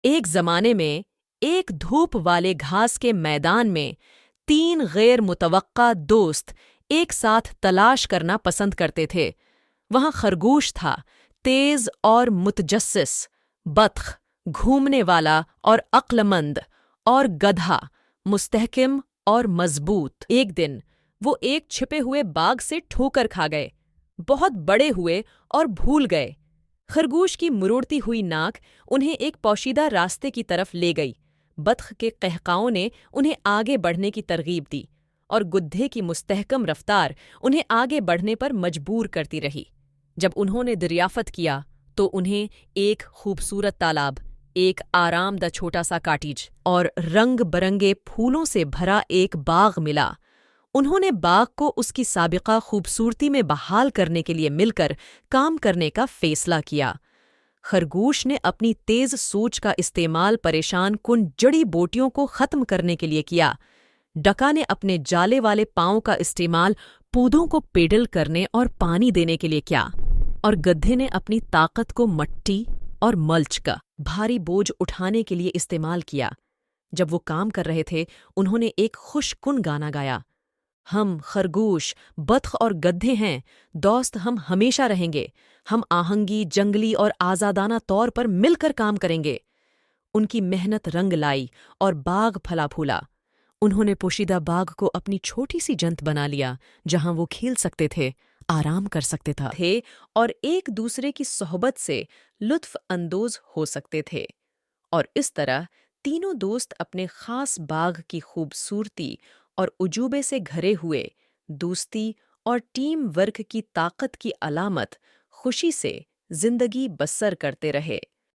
ایک زمانے میں ایک دھوپ والے گھاس کے میدان میں 3 غیر متوقع دوست ایک ساتھ تلاش کرنا پسند کرتے تھے۔ وہاں خرگوش تھا، تیز اور متجسس، بطخ، گھومنے والا اور عقل مند، اور گدھا، مستحکم اور مضبوط۔ ایک دن وہ ایک چھپے ہوئے باغ سے ٹھوکر کھا گئے، بہت بڑے ہوئے اور بھول گئے۔ خرگوش کی مروڑتی ہوئی ناک انہیں ایک پوشیدہ راستے کی طرف لے گئی، بطخ کے قہقہوں نے انہیں آگے بڑھنے کی ترغیب دی، اور گدھے کی مستحکم رفتار انہیں آگے بڑھنے پر مجبور کرتی رہی۔ جب انہوں نے دریافت کیا تو انہیں ایک خوبصورت تالاب، ایک آرام دہ چھوٹا سا کاٹیج اور رنگ برنگے پھولوں سے بھرا ایک باغ ملا۔ انہوں نے باغ کو اس کی سابقہ خوبصورتی میں بحال کرنے کے لیے مل کر کام کرنے کا فیصلہ کیا۔ خرگوش نے اپنی تیز سوچ کا استعمال پریشان کن جڑی بوٹیوں کو ختم کرنے کے لیے کیا۔ ڈکا نے اپنے جالے والے پاؤں کا استعمال پودوں کو پیڈل کرنے اور پانی دینے کے لیے کیا، اور گدھے نے اپنی طاقت کو مٹی اور ملچ کا بھاری بوجھ اٹھانے کے لیے استعمال کیا۔ جب وہ کام کر رہے تھے، انہوں نے ایک خوش کن گانا گایا: ہم خرگوش، بطخ اور گدھے ہیں، دوست ہم ہمیشہ رہیں گے، ہم آہنگی، جنگلی اور آزادانہ طور پر مل کر کام کریں گے۔ ان کی محنت رنگ لائی اور باغ پھلا پھولا۔ انہوں نے پوشیدہ باغ کو اپنی چھوٹی سی جنت بنا لیا، جہاں وہ کھیل سکتے تھے، آرام کر سکتے تھے اور ایک دوسرے کی صحبت سے لطف اندوز ہو سکتے تھے۔ اور اس طرح تینوں دوست اپنے خاص باغ کی خوبصورتی اور عجوبے سے گھرے ہوئے، دوستی اور ٹیم ورک کی طاقت کی علامت، خوشی سے زندگی بسر کرتے رہے۔